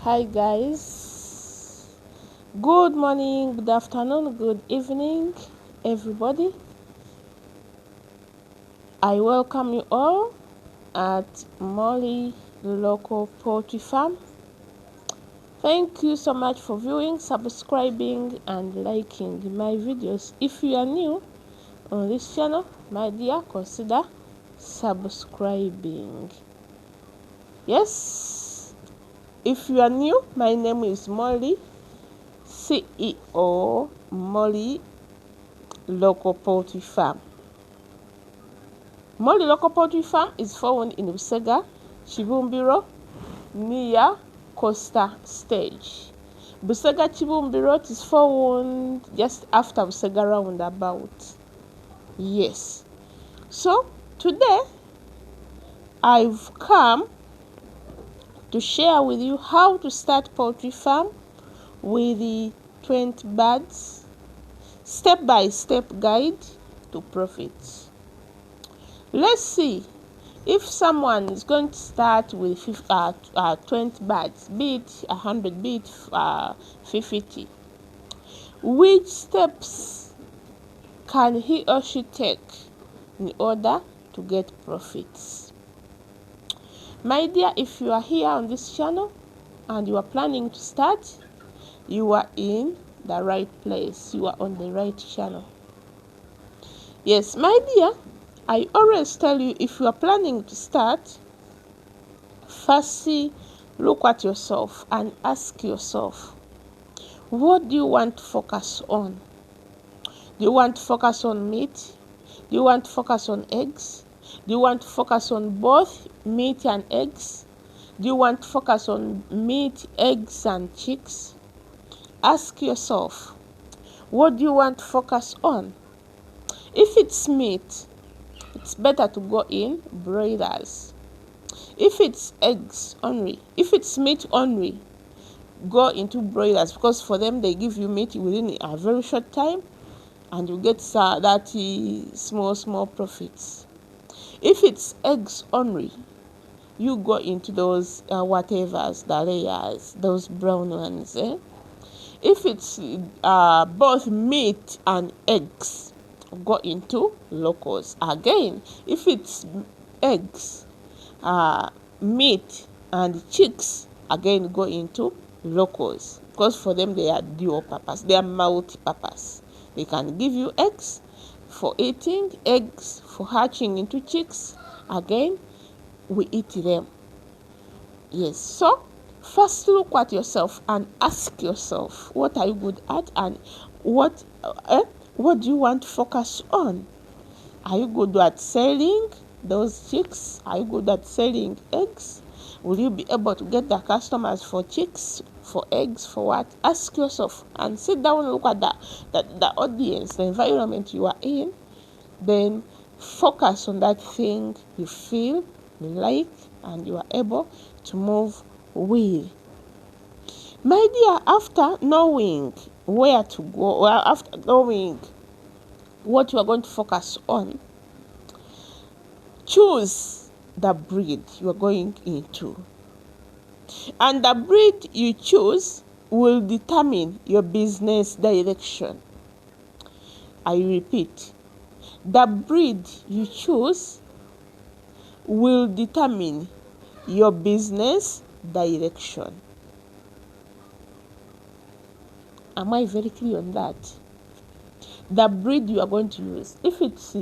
Hi guys, good morning, good afternoon, good evening everybody. I welcome you all at Molly Local Poultry Farm. Thank you so much for viewing, subscribing and liking my videos. If you are new on this channel, my dear, consider subscribing. Yes, if you are new, my name is Molly, CEO Molly Local Poultry Farm. Molly Local Poultry Farm is found in Busega, Chibumbiro, near Costa Stage. Busega Chibumbiro is found just after Busega roundabout. Yes. So today I've come to share with you how to start poultry farm with the 20 birds, step-by-step guide to profits. Let's see if someone is going to start with 20 birds, be it 100, be it 50. Which steps can he or she take in order to get profits? My dear, if you are here on this channel and you are planning to start, you are in the right place. You are on the right channel. Yes, my dear, I always tell you, if you are planning to start, firstly look at yourself and ask yourself, what do you want to focus on? Do you want to focus on meat? Do you want to focus on eggs? Do you want to focus on both meat and eggs? Do you want to focus on meat, eggs and chicks? Ask yourself, what do you want to focus on? If it's meat, it's better to go in broilers. If it's eggs only, if it's meat only, go into broilers, because for them they give you meat within a very short time and you get that small profits. If it's eggs only, you go into those whatevers, the layers, those brown ones. If it's both meat and eggs, go into locals. Again, if it's eggs, meat and chicks, again go into locals, because for them they are dual purpose, they are multi-purpose. They can give you eggs for eating, eggs for hatching into chicks. Again, we eat them. Yes, so first look at yourself and ask yourself, what are you good at and what do you want to focus on? Are you good at selling those chicks? Are you good at selling eggs? Will you be able to get the customers for chicks, for eggs, for what? Ask yourself and sit down and look at the audience, the environment you are in. Then focus on that thing you feel, you like, and you are able to move with. My dear, after knowing where to go, well, after knowing what you are going to focus on, choose the breed you are going into. And the breed you choose will determine your business direction. I repeat, the breed you choose will determine your business direction. Am I very clear on that? The breed you are going to use, if it's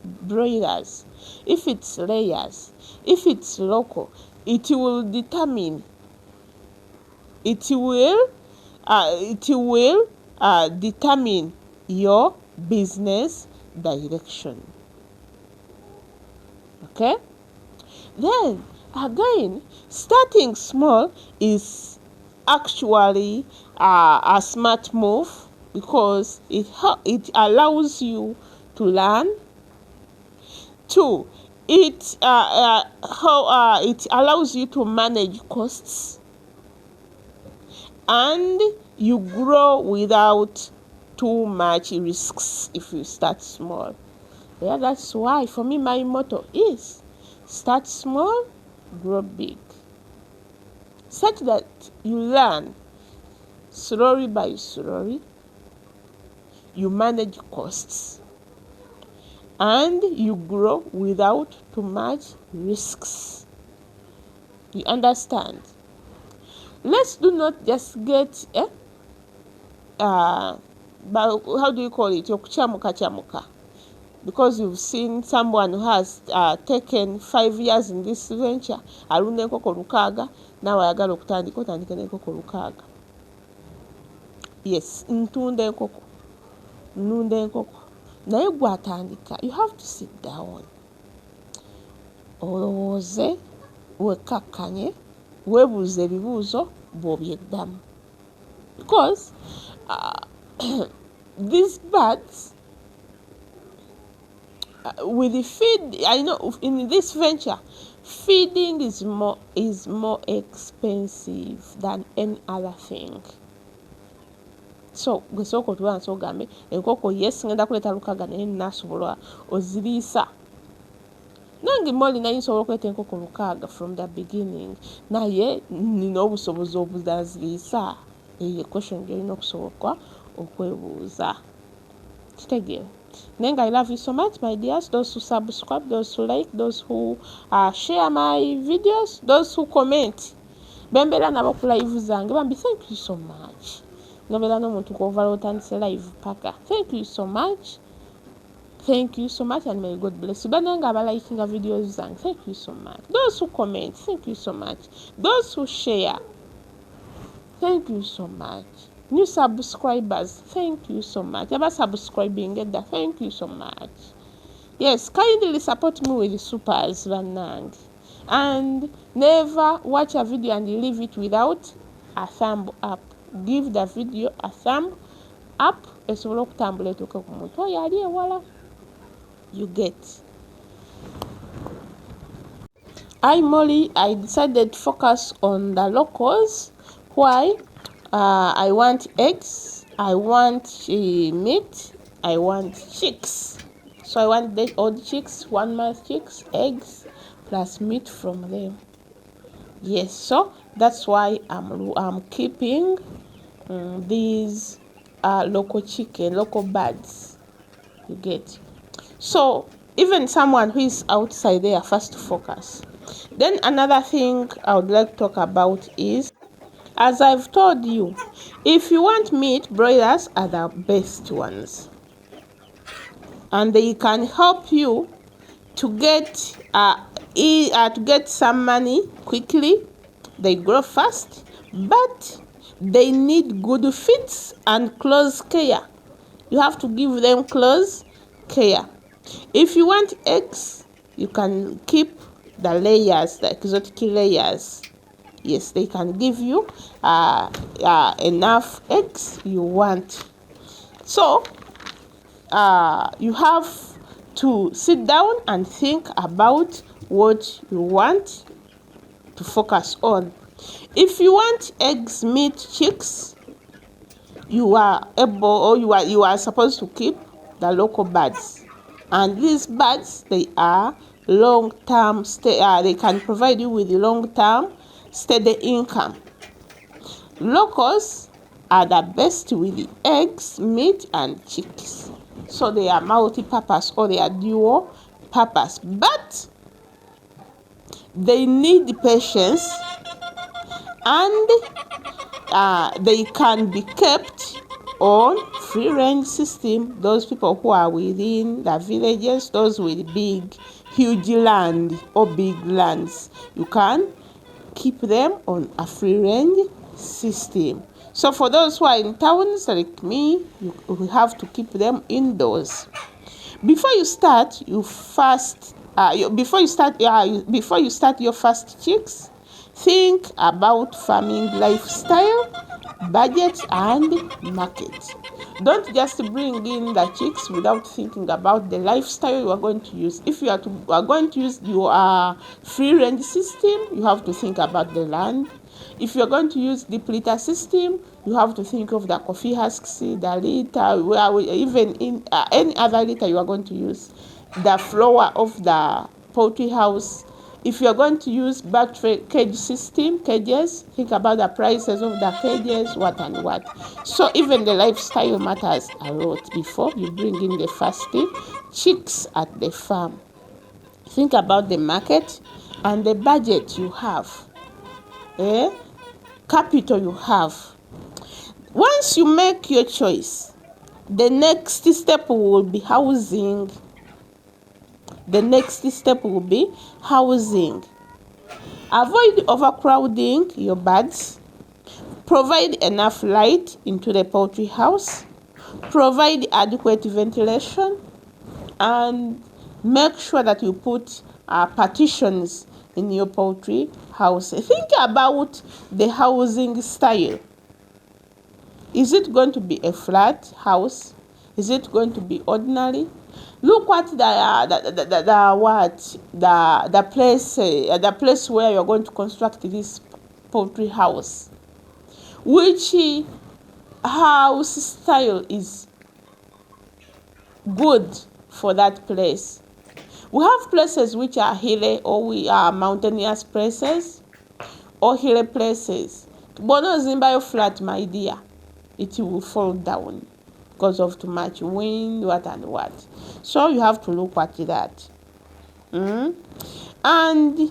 broilers, if it's layers, if it's local, it will determine, determine your business direction. Okay? Then again, starting small is actually a smart move, because it allows you to learn. Two, it allows you to manage costs, and you grow without too much risks if you start small. Yeah, that's why for me my motto is start small, grow big. such that you learn slowly by slowly, you manage costs, and you grow without too much risks. You understand? Let's do not just get how do you call it? Yokuchamuka. Because you've seen someone who has taken 5 years in this venture, alunda enkoko lukaaga, now ayagala okutandika otandike n'enkoko lukaaga. Yes, ntunda enkoko, nnunda enkoko. Naye gwatandika, you have to sit down. Olowooze, wekkakkanye, weebuuze ebibuuzo bw'obyeddamu. Because these birds, with the feed, I know in this venture, feeding is more expensive than any other thing. So gwesoko tuwansi ogambe enkoko yes ngenda kuleta lukaga naye nasobola oziriisa. Nange moli naye nsobola okuleta enkoko lukaaga from the beginning, naye nina obusobozi obuzaziriisa. Eyo question gyolina okusoboka okwebuuza. Kitegeera? Nenga, I love you so much, my dears. Those who subscribe, those who like, those who share my videos, those who comment. Bembera nabo ku live zange bambi, thank you so much. Nobela n'omuntu kw'ovala otandise live paka. Thank you so much. Thank you so much, and may God bless you. Bananga abalikinga videos zange, thank you so much. Those who comment, thank you so much. Those who share, thank you so much. New subscribers, thank you so much. Ever subscribing, thank you so much. Yes, kindly support me with the supers, Vanang. And never watch a video and leave it without a thumb up. Give the video a thumb up. You get. Molly, I decided to focus on the locals. Why? I want eggs, I want meat, I want chicks. So I want the old chicks, 1 month chicks, eggs, plus meat from them. Yes, so that's why I'm keeping these local chicken, local birds. You get. So even someone who is outside there, first focus. Then another thing I would like to talk about is, as I've told you, if you want meat, broilers are the best ones. And they can help you to get some money quickly. They grow fast, but they need good feeds and close care. You have to give them close care. If you want eggs, you can keep the layers, the exotic layers. Yes, they can give you enough eggs you want. So you have to sit down and think about what you want to focus on. If you want eggs, meat, chicks, you are able, or you are supposed to keep the local birds. And these birds, they are long-term they can provide you with long-term steady income. Locals are the best with the eggs, meat, and chicks. So they are multi-purpose, or they are dual purpose, but they need patience, and they can be kept on free range system. Those people who are within the villages, those with big, huge land or big lands, you can keep them on a free range system. So for those who are in towns like me, you have to keep them indoors. Before you start your first chicks, think about farming lifestyle, budget, and market. Don't just bring in the chicks without thinking about the lifestyle you are going to use. If you are going to use your free range system, you have to think about the land. If you are going to use the litter system, you have to think of the coffee husks, the litter, even in any other litter you are going to use, the floor of the poultry house, If you're going to use battery cage system, cages, think about the prices of the cages, what and what. So even the lifestyle matters a lot before you bring in the first chicks at the farm. Think about the market and the budget you have, capital you have. Once you make your choice, the next step will be housing. Avoid overcrowding your birds. Provide enough light into the poultry house. Provide adequate ventilation. And make sure that you put partitions in your poultry house. Think about the housing style. Is it going to be a flat house? Is it going to be ordinary? Look at the place where you're going to construct this poultry house. Which house style is good for that place? We have places which are hilly, or we are mountainous places, or hilly places. Bono Zimbayo flat, my dear, it will fall down because of too much wind, what and what. So you have to look at that. And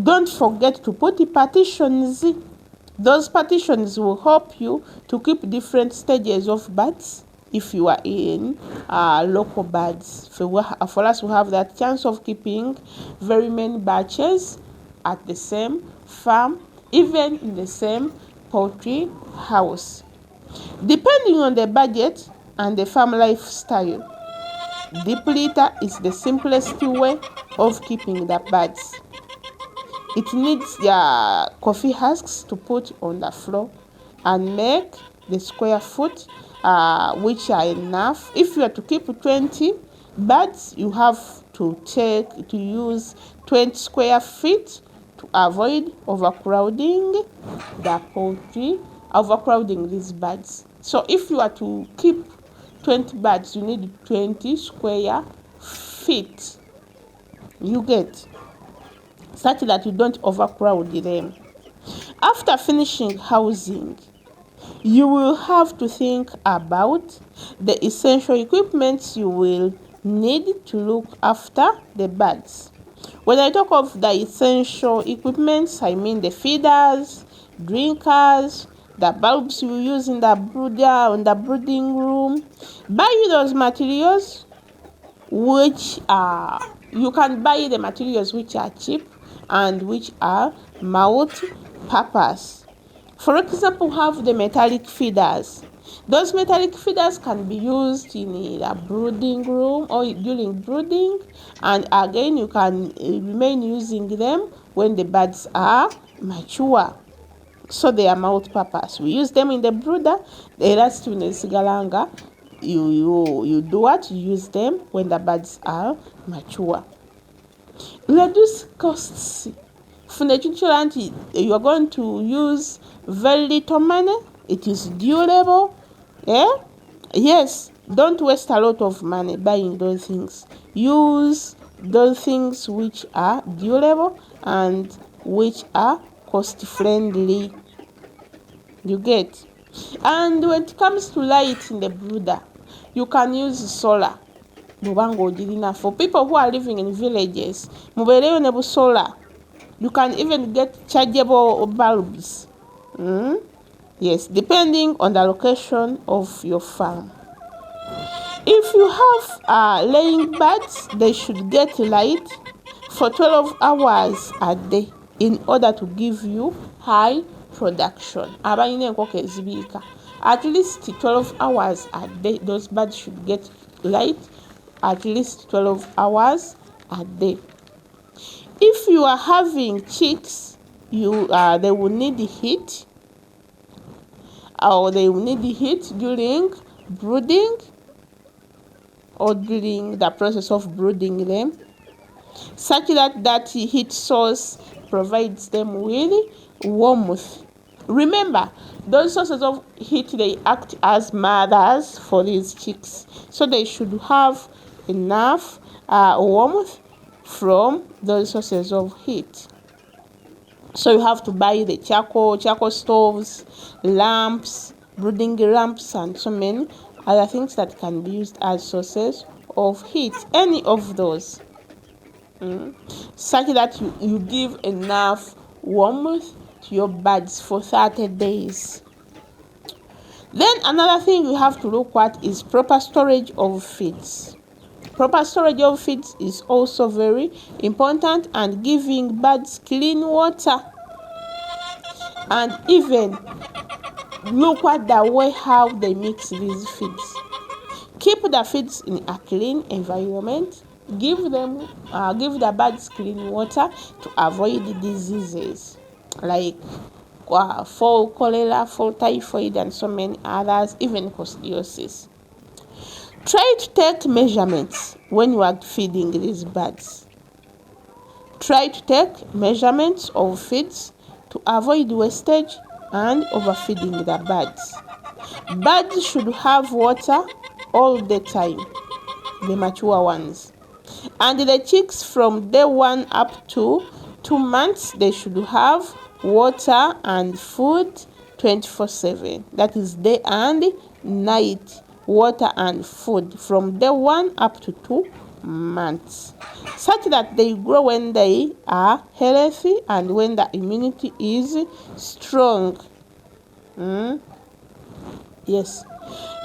don't forget to put the partitions. Those partitions will help you to keep different stages of birds. If you are in local birds, for us to have that chance of keeping very many batches at the same farm, even in the same poultry house. Depending on the budget and the farm lifestyle, deep litter is the simplest way of keeping the birds. It needs the coffee husks to put on the floor and make the square foot which are enough. If you are to keep 20 birds, you have to use 20 square feet to avoid overcrowding the poultry, overcrowding these birds. So if you are to keep 20 birds, you need 20 square feet. You get, such that you don't overcrowd them. After finishing housing, you will have to think about the essential equipment you will need to look after the birds. When I talk of the essential equipment, I mean the feeders, drinkers, the bulbs you use in the brooding room. Buy those materials which are, you can buy the materials which are cheap and which are multi-purpose. For example, have the metallic feeders. Those metallic feeders can be used in a brooding room or during brooding, and again you can remain using them when the birds are mature. So they are multi-purpose. We use them in the brooder. The last one is galanga. You do what? You use them when the birds are mature. Reduce costs. You are going to use very little money. It is durable. Yes, don't waste a lot of money buying those things. Use those things which are durable and which are cost friendly. You get. And when it comes to light in the brooder, you can use solar. For people who are living in villages, solar. You can even get chargeable bulbs. Yes, depending on the location of your farm. If you have laying birds, they should get light for 12 hours a day in order to give you high production. At least 12 hours a day, those birds should get light at least 12 hours a day. If you are having chicks, they will need heat, or they will need heat during brooding or during the process of brooding them, such that heat source provides them with warmth. Remember, those sources of heat, they act as mothers for these chicks, so they should have enough warmth from those sources of heat. So you have to buy the charcoal stoves, lamps, brooding lamps, and so many other things that can be used as sources of heat. Any of those, such that you give enough warmth to your birds for 30 days. Then another thing you have to look at is proper storage of feeds. Proper storage of feeds is also very important, and giving birds clean water. And even look at the way how they mix these feeds. Keep the feeds in a clean environment. Give the birds clean water to avoid diseases like fall cholera, fall typhoid, and so many others, even coccidiosis. Try to take measurements when you are feeding these birds. Try to take measurements of feeds to avoid wastage and overfeeding the birds. Birds should have water all the time, the mature ones. And the chicks from day 1 up to 2 months, they should have water and food 24/7. That is day and night, water and food from day 1 up to 2 months, such that they grow when they are healthy and when the immunity is strong. Yes.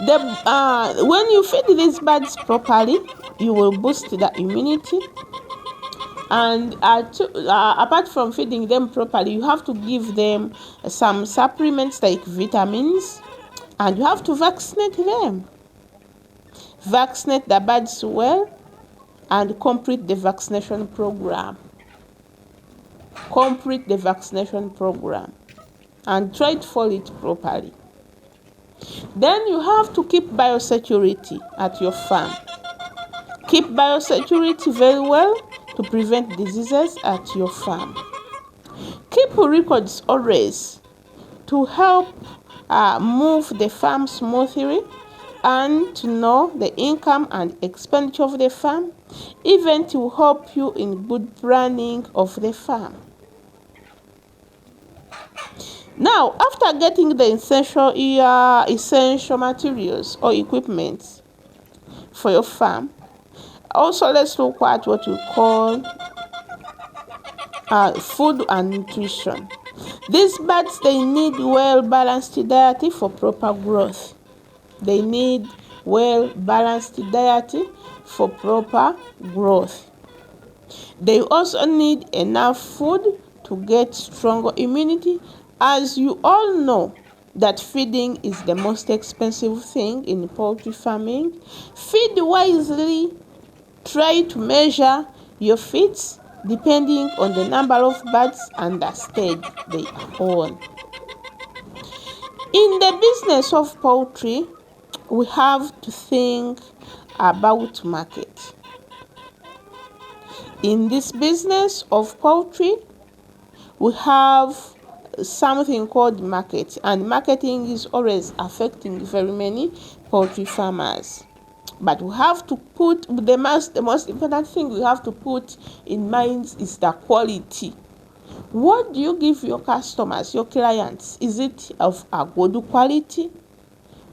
When you feed these birds properly, you will boost the immunity. And apart from feeding them properly, you have to give them some supplements like vitamins, and you have to vaccinate them. Vaccinate the birds well and complete the vaccination program. Complete the vaccination program and try to follow it properly. Then you have to keep biosecurity at your farm. Keep biosecurity very well to prevent diseases at your farm. Keep records always to help move the farm smoothly, and to know the income and expenditure of the farm, even to help you in good planning of the farm. Now, after getting the essential materials or equipment for your farm, also let's look at what we call food and nutrition. These birds, they need well-balanced diet for proper growth. They need well-balanced diet for proper growth. They also need enough food to get stronger immunity. As you all know, that feeding is the most expensive thing in poultry farming. Feed wisely. Try to measure your feeds depending on the number of birds and the stage they are on. In the business of poultry, we have to think about market. In this business of poultry, we have something called market, and marketing is always affecting very many poultry farmers. But we have to put the most important thing we have to put in mind is the quality. What do you give your customers, your clients? Is it of a good quality?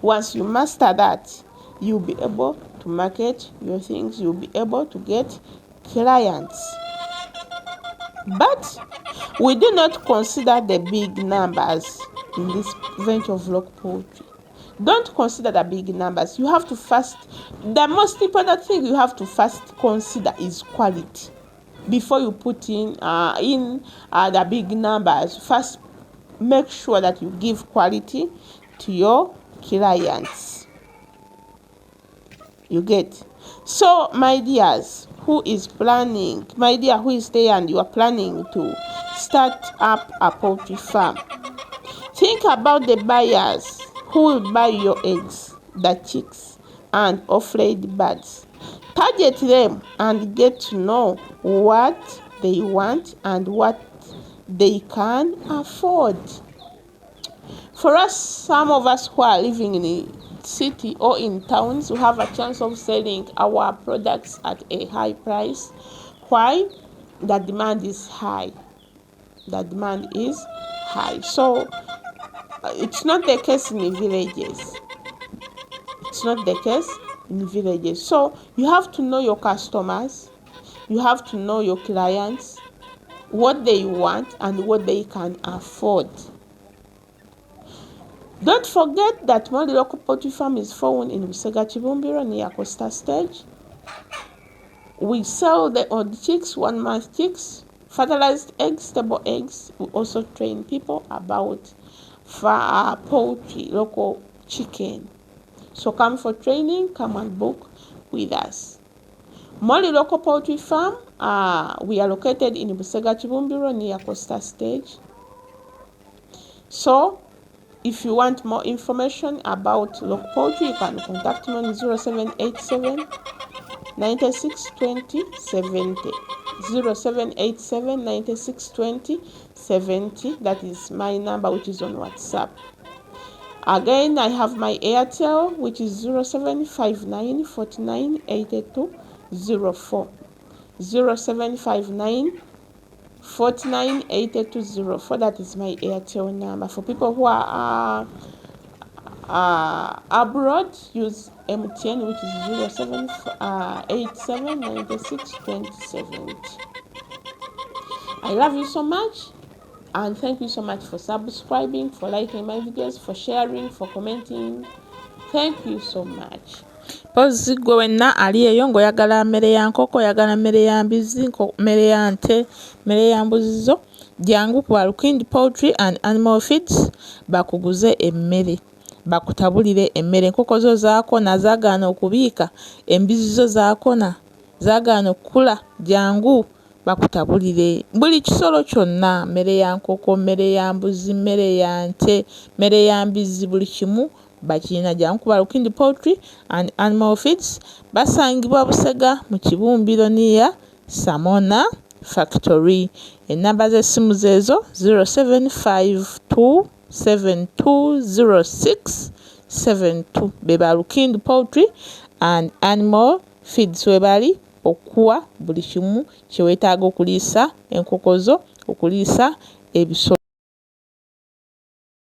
Once you master that, you'll be able to market your things, you'll be able to get clients. But we do not consider the big numbers in this venture of local poultry. Don't consider the big numbers. You have to the most important thing you have to first consider is quality. Before you put in the big numbers, first make sure that you give quality to your clients. You get? So, my dears, who is there and you are planning to start up a poultry farm, think about the buyers who will buy your eggs, the chicks, and off-laid birds. Target them and get to know what they want and what they can afford. For us, some of us who are living in a city or in towns, we have a chance of selling our products at a high price, Why? The demand is high. The demand is high. So it's not the case in the villages. It's not the case in villages. So you have to know your customers. You have to know your clients, what they want and what they can afford. Don't forget that Moli Local Poultry Farm is found in Busega Chibumbiro near Costa Stage. We sell the odd chicks, 1 month chicks, fertilized eggs, stable eggs. We also train people about poultry, local chicken. So come for training, come and book with us. Moli Local Poultry Farm, we are located in Busega Chibumbiro near Costa Stage. So if you want more information about local poultry, you can contact me on 0787 96 20 70. 0787 96 20 70. That is my number, which is on WhatsApp. Again, I have my Airtel, which is 0759 49 82 04. 0759 49 82 04. That is my Airtel number. For people who are abroad, use MTN, which is 0787 96 20 70. I love you so much, and thank you so much for subscribing, for liking my videos, for sharing, for commenting. Thank you so much. Pozi gwe wenna ali eyo ng'oyagala mmere ya nkoko, oyagala mmere ya mbizi, mmere ya nte, mmere ya mbuzi zo, jangu ku Alukindi Poultry and Animal Feeds bakuguze emmere, bakutabulire emmere. Enkoko zo zaakona, zaagaana okubiika, embizi zo zaakona, zaagaana okukula, jangu bakutabulire buli kisolo kyonna, mmere ya nkoko, mmere ya mbuzi, mmere ya nte, mmere ya mbizi, buli kimu bakirina. Jangu ku Alukindi Poultry and Animal Feeds, basangibwa Busega mu Kibumbiro near Samona Factory. Ennamba z'essimu zeezo 0752 7206 72. Beba Alukindi Poultry and Animal Feeds webali okuwa buli kimu kye weetaaga okuliisa enkoko zo, okuliisa ebisolo.